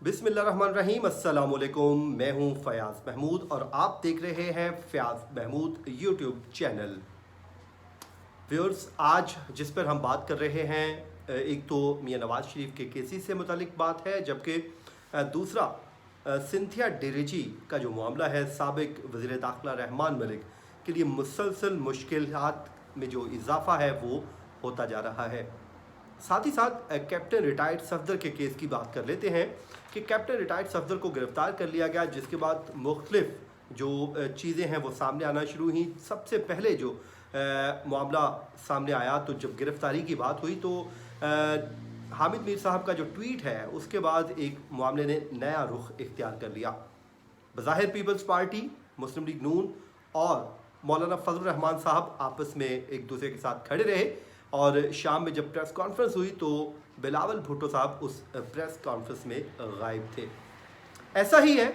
बिस्मिल्लाहिर्रहमानिर्रहीम अस्सलामुअलैकुम। मैं हूं फयाज महमूद और आप देख रहे हैं Fayaz Mahmood YouTube channel. Viewers, आज जिस पर हम बात कर रहे हैं एक तो मियां नवाज शरीफ के केसेस से मुतालिक बात है, जबकि दूसरा सिंथिया डिरेजी का जो मामला है, साबिक वज़ीर दाखिला रहमान मलिक के लिए मुसलसल मुश्किलात में जो इजाफा है वो होता जा रहा है। साथ ही साथ कैप्टन रिटायर्ड सफदर के केस की बात कर लेते हैं कि कैप्टन रिटायर्ड सफदर को गिरफ्तार कर लिया गया, जिसके बाद मुख्तलिफ जो चीज़ें हैं वो सामने आना शुरू हुई। सबसे पहले जो मामला सामने आया, तो जब गिरफ्तारी की बात हुई तो हामिद मीर साहब का जो ट्वीट है उसके बाद एक मामले ने नया रुख इख्तियार कर लिया। बज़ाहिर पीपल्स पार्टी, मुस्लिम लीग नून और मौलाना फजल रहमान साहब आपस में एक दूसरे के साथ खड़े रहे और शाम में जब प्रेस कॉन्फ्रेंस हुई तो बिलावल भुट्टो साहब उस प्रेस कॉन्फ्रेंस में गायब थे। ऐसा ही है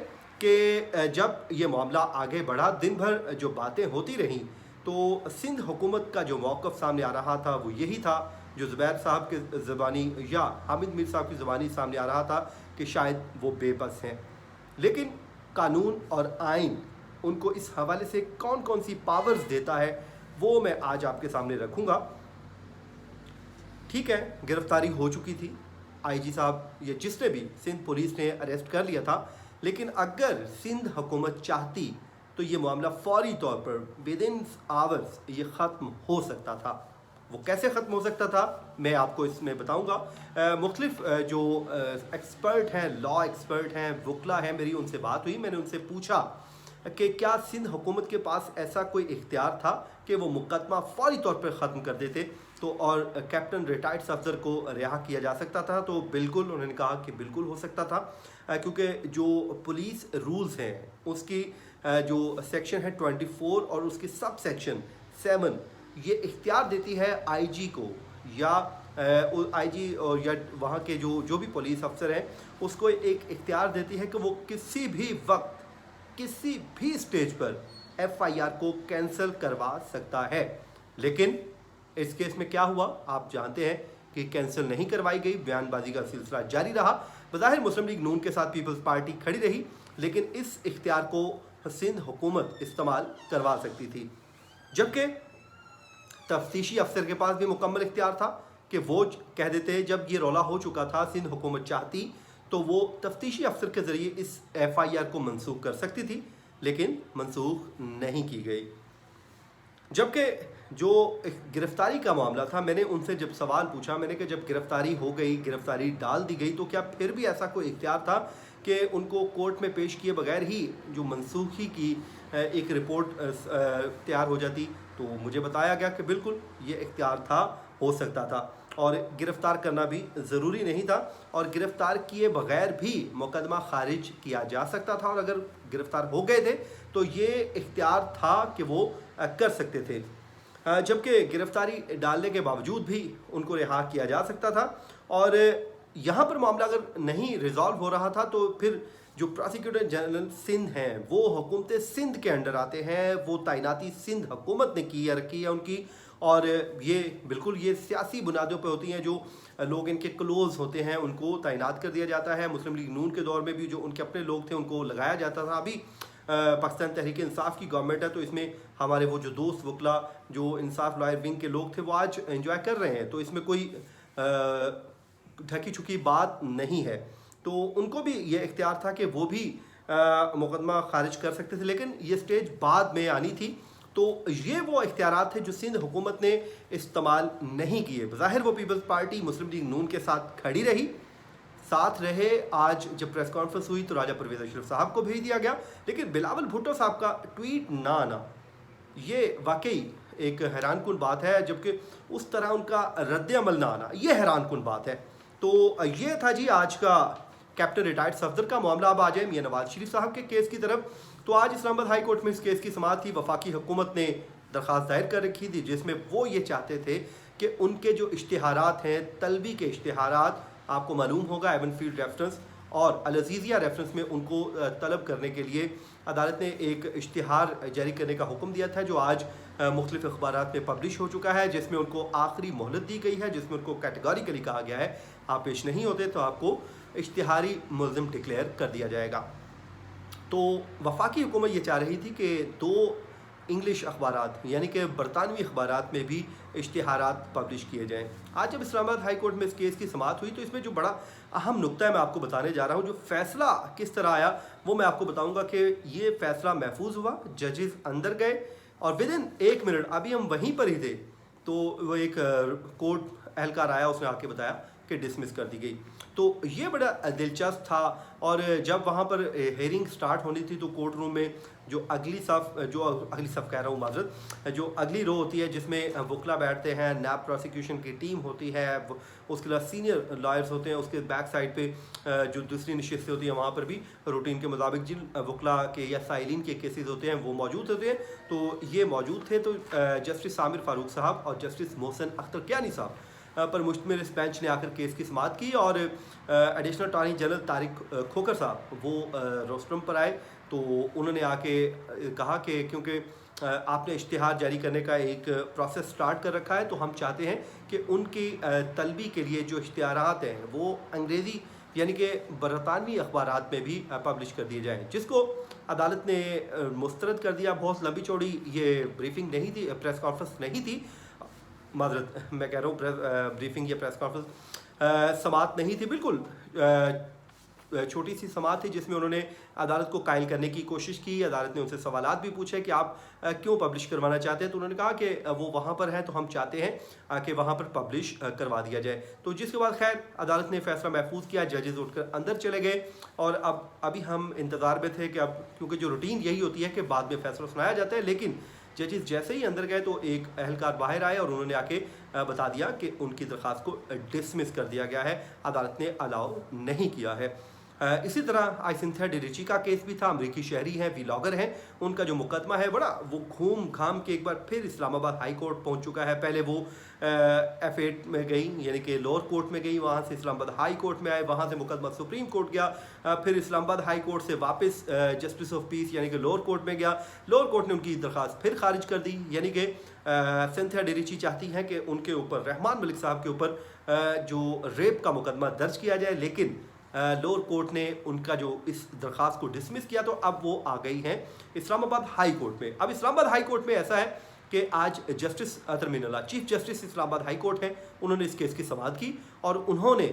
कि जब ये मामला आगे बढ़ा, दिन भर जो बातें होती रहीं, तो सिंध हुकूमत का जो मौक़िफ़ सामने आ रहा था वो यही था जो ज़ुबैर साहब के ज़बानी या हामिद मीर साहब की ज़बानी सामने आ रहा था कि शायद वो बेबस हैं। लेकिन कानून और आइन उनको इस हवाले से कौन कौन सी पावर्स देता है वो मैं आज आपके सामने रखूँगा। ठीक है, गिरफ्तारी हो चुकी थी, आईजी साहब ये जिसने भी सिंध पुलिस ने अरेस्ट कर लिया था, लेकिन अगर सिंध हुकूमत चाहती तो ये मामला फौरी तौर पर विद इन आवर्स ये ख़त्म हो सकता था। वो कैसे ख़त्म हो सकता था मैं आपको इसमें बताऊंगा। मुख्तलिफ जो एक्सपर्ट हैं, लॉ एक्सपर्ट हैं, वकला हैं, मेरी उनसे बात हुई। मैंने उनसे पूछा कि क्या सिंध हुकूमत के पास ऐसा कोई इख्तियार था कि वो मुकदमा फौरी तौर पर ख़त्म कर देते तो और कैप्टन रिटायर्ड सफदर को रिहा किया जा सकता था। तो बिल्कुल, उन्होंने कहा कि बिल्कुल हो सकता था, क्योंकि जो पुलिस रूल्स हैं उसकी जो सेक्शन है 24 और उसकी सब सेक्शन 7 ये इख्तियार देती है आईजी को या आईजी और या वहाँ के जो भी पुलिस अफसर हैं उसको एक इख्तियार देती है कि वो किसी भी वक्त किसी भी स्टेज पर एफआईआर को कैंसिल करवा सकता है। लेकिन इस केस में क्या हुआ आप जानते हैं कि कैंसिल नहीं करवाई गई, बयानबाजी का सिलसिला जारी रहा। बज़ाहिर मुस्लिम लीग नून के साथ पीपल्स पार्टी खड़ी रही, लेकिन इस इख्तियार को सिंध हुकूमत इस्तेमाल करवा सकती थी, जबकि तफ्तीशी अफसर के पास भी मुकम्मल इख्तियार था कि वो कह देते जब ये रौला हो चुका था, सिंध हुकूमत चाहती तो वो तफ्तीशी अफसर के ज़रिए इस एफआईआर को मनसूख कर सकती थी, लेकिन मनसूख नहीं की गई। जबकि जो गिरफ्तारी का मामला था, मैंने उनसे जब सवाल पूछा, मैंने कहा जब गिरफ्तारी हो गई, गिरफ्तारी डाल दी गई, तो क्या फिर भी ऐसा कोई इख्तियार था कि उनको कोर्ट में पेश किए बगैर ही जो मनसूखी की एक रिपोर्ट तैयार हो जाती? तो मुझे बताया गया कि बिल्कुल ये इख्तियार था, हो सकता था और गिरफ़्तार करना भी ज़रूरी नहीं था और गिरफ़्तार किए बगैर भी मुकदमा खारिज किया जा सकता था, और अगर गिरफ़्तार हो गए थे तो ये इख्तियार था कि वो कर सकते थे। जबकि गिरफ्तारी डालने के बावजूद भी उनको रिहा किया जा सकता था। और यहाँ पर मामला अगर नहीं रिजॉल्व हो रहा था तो फिर जो प्रोसिक्यूटर जनरल सिंध हैं वो हुकूमत सिंध के अंडर आते हैं, वो तैनाती सिंध हुकूमत ने की रखी है उनकी, और ये बिल्कुल ये सियासी बुनियादों पर होती हैं। जो लोग इनके क्लोज़ होते हैं उनको तैनात कर दिया जाता है। मुस्लिम लीग नून के दौर में भी जो उनके अपने लोग थे उनको लगाया जाता था। अभी पाकिस्तान तहरीक इंसाफ की गवर्नमेंट है तो इसमें हमारे वो जो दोस्त वकला जो इंसाफ लॉयर विंग के लोग थे वो आज एंजॉय कर रहे हैं, तो इसमें कोई ढकी छुकी बात नहीं है। तो उनको भी ये इख्तियार था कि वो भी मुकदमा खारिज कर सकते थे, लेकिन ये स्टेज बाद में आनी थी। तो ये वो इख्तियारात थे जो सिंध हुकूमत ने इस्तेमाल नहीं किए। बज़ाहिर वो पीपल्स पार्टी मुस्लिम लीग नून के साथ खड़ी रही, साथ रहे। आज जब प्रेस कॉन्फ्रेंस हुई तो राजा परवेज़ अशरफ साहब को भेज दिया गया, लेकिन बिलावल भुट्टो साहब का ट्वीट ना आना ये वाकई एक हैरानकुन बात है, जबकि उस तरह उनका रद्द अमल ना आना ये हैरानकुन बात है। तो ये था जी आज का कैप्टन रिटायर्ड सफदर का मामला। अब आ जाए मियां नवाज शरीफ साहब के केस की तरफ। तो आज इस्लामाबाद हाई कोर्ट में इस केस की समाअत थी। वफाकी हुकूमत ने दरख्वास्त दायर कर रखी थी जिसमें वो ये चाहते थे कि उनके जो इश्तिहारात हैं, तलबी के इश्तिहारात, आपको मालूम होगा एवन फील्ड रेफरेंस और अल-अज़ीज़िया रेफरेंस में उनको तलब करने के लिए अदालत ने एक इश्तिहार जारी करने का हुक्म दिया था, जो आज मुख्तलिफ अखबारात में पब्लिश हो चुका है, जिसमें उनको आखिरी मोहलत दी गई है, जिसमें उनको कैटेगोरिकली कहा गया है आप पेश नहीं होते तो आपको इश्तिहारी मुल्ज़िम डिक्लेयर कर दिया जाएगा। तो वफाकी हुकूमत ये चाह रही थी कि 2 इंग्लिश अखबारात यानी कि बरतानवी अखबारात में भी इश्तिहारात पब्लिश किए जाएँ। आज जब इस्लामाबाद हाई कोर्ट में इस केस की समाअत हुई तो इसमें जो बड़ा अहम नुक्ता है मैं आपको बताने जा रहा हूँ। जो फ़ैसला किस तरह आया वो मैं आपको बताऊँगा कि ये फ़ैसला महफूज हुआ, जजेस अंदर गए और विदिन 1 मिनट अभी हम वहीं पर ही थे तो वो एक कोर्ट एहलकार आया, उसने आके बताया कि डिसमिस कर दी गई। तो ये बड़ा दिलचस्प था। और जब वहाँ पर हेयरिंग स्टार्ट होनी थी तो कोर्ट रूम में जो अगली सफ़ कह रहा हूँ माजरत, जो अगली रो होती है जिसमें वकला बैठते हैं, नैब प्रोसिक्यूशन की टीम होती है, उसके बाद सीनियर लॉयर्स होते हैं, उसके बैक साइड पे जो दूसरी नशिस्तें होती हैं वहाँ पर भी रूटीन के मुताबिक जिन वकला के या साइलिन के केसेस होते हैं वो मौजूद होते हैं। तो ये मौजूद थे। तो जस्टिस सामिर फ़ारूक साहब और जस्टिस मोहसिन अख्तर कियानी साहब पर मुश्तमिल इस बेंच ने आकर केस की समाअत की और एडिशनल अटॉर्नी जनरल तारिक खोकर साहब वो रोस्ट्रम पर आए। तो उन्होंने आके कहा कि क्योंकि आपने इश्तिहार जारी करने का एक प्रोसेस स्टार्ट कर रखा है तो हम चाहते हैं कि उनकी तलबी के लिए जो इश्तिहारात हैं वो अंग्रेज़ी यानी कि बरतानवी अखबारात में भी पब्लिश कर दिए जाएँ, जिसको अदालत ने मुस्तरद कर दिया। बहुत लंबी चौड़ी ये ब्रीफिंग नहीं थी, प्रेस कॉन्फ्रेंस नहीं थी, माजरत मैं कह रहा हूँ ब्रीफिंग या प्रेस कॉन्फ्रेंस समाअत नहीं थी, बिल्कुल छोटी सी समाअत थी जिसमें उन्होंने अदालत को कायल करने की कोशिश की। अदालत ने उनसे सवालात भी पूछे कि आप क्यों पब्लिश करवाना चाहते हैं। तो उन्होंने कहा कि वो वहाँ पर हैं तो हम चाहते हैं कि वहाँ पर पब्लिश करवा दिया जाए। तो जिसके बाद खैर अदालत ने फैसला महफूज किया, जजेस उठकर अंदर चले गए और अभी हम इंतज़ार में थे कि अब क्योंकि जो रूटीन यही होती है कि बाद में फैसला सुनाया जाता है, लेकिन जजेस जैसे ही अंदर गए तो एक अहलकार बाहर आए और उन्होंने आके बता दिया कि उनकी दरख्वास्त को डिसमिस कर दिया गया है, अदालत ने अलाउ नहीं किया है। इसी तरह आइसिंथिया डिरिची का केस भी था। अमरीकी शहरी हैं, व्लॉगर हैं, उनका जो मुकदमा है बड़ा वो घूम घाम के एक बार फिर इस्लामाबाद हाई कोर्ट पहुंच चुका है। पहले वो F8 में गई यानी कि लोअर कोर्ट में गई, वहाँ से इस्लामाबाद हाई कोर्ट में आए, वहाँ से मुकदमा सुप्रीम कोर्ट गया, फिर इस्लामाबाद हाई कोर्ट से वापस जस्टिस ऑफ पीस यानी कि लोअर कोर्ट में गया। लोअर कोर्ट ने उनकी दरख्वास्त फिर खारिज कर दी। यानी कि सिंथिया डिरिची चाहती हैं कि उनके ऊपर रहमान मलिक साहब के ऊपर जो रेप का मुकदमा दर्ज किया जाए, लेकिन लोअर कोर्ट ने उनका जो इस दरख्वास्त को डिसमिस किया। तो अब वो आ गई हैं इस्लामाबाद हाई कोर्ट में। अब इस्लामाबाद हाई कोर्ट में ऐसा है कि आज जस्टिस तरमीनुल्लाह chief justice Islamabad high court हैं, उन्होंने इस केस की समाअत की और उन्होंने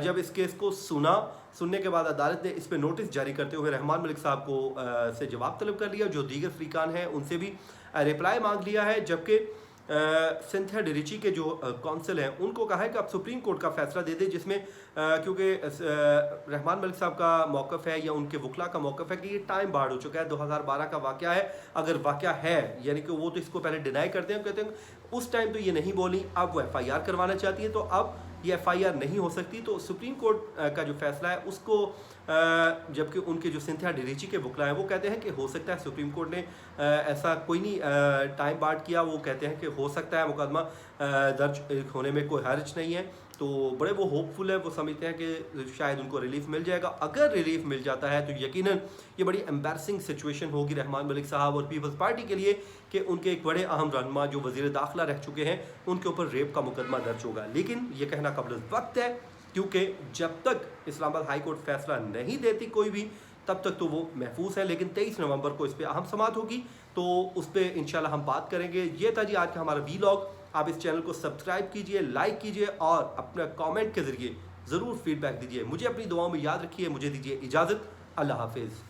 जब इस केस को सुनने के बाद अदालत ने इस पर नोटिस जारी करते हुए रहमान मलिक साहब को से जवाब तलब कर लिया। जो दीगर फ्रीकान हैं उनसे भी रिप्लाई मांग लिया है, जबकि सिंथिया डिरिची के जो कौंसिल हैं उनको कहा है कि आप सुप्रीम कोर्ट का फैसला दे दें, जिसमें क्योंकि रहमान मलिक साहब का मौक़िफ़ है या उनके वकला का मौक़िफ़ है कि ये टाइम बार्ड हो चुका है, 2012 का वाक़या है। अगर वाक़या है यानी कि वो तो इसको पहले डिनाई करते हैं, कहते हैं उस टाइम तो ये नहीं बोली, अब वो FIR करवाना चाहती है, तो अब ये FIR नहीं हो सकती। तो सुप्रीम कोर्ट का जो फैसला है उसको जबकि उनके जो सिंथिया डिरिची के वकला हैं वो कहते हैं कि हो सकता है सुप्रीम कोर्ट ने ऐसा कोई नहीं टाइम बार्ड किया, वो कहते हैं कि हो सकता है मुकदमा दर्ज होने में कोई हर्ज नहीं है। तो बड़े वो होपफुल है, वो समझते हैं कि शायद उनको रिलीफ मिल जाएगा। अगर रिलीफ मिल जाता है तो यकीनन ये बड़ी एम्बैरसिंग सिचुएशन होगी रहमान मलिक साहब और पीपल्स पार्टी के लिए कि उनके एक बड़े अहम रहनुमा जो वज़ीर दाखिला रह चुके हैं उनके ऊपर रेप का मुकदमा दर्ज होगा। लेकिन ये कहना कब्ल वक्त है, क्योंकि जब तक इस्लामाबाद हाई कोर्ट फैसला नहीं देती कोई भी तब तक तो वो महफूज है। लेकिन 23 नवंबर को इस पर अहम समाअत होगी तो उस पर इंशाल्लाह हम बात करेंगे। ये था जी आज का हमारा वीलॉग। आप इस चैनल को सब्सक्राइब कीजिए, लाइक कीजिए और अपना कमेंट के ज़रिए ज़रूर फीडबैक दीजिए। मुझे अपनी दुआओं में याद रखिए। मुझे दीजिए इजाज़त। अल्लाह हाफिज़।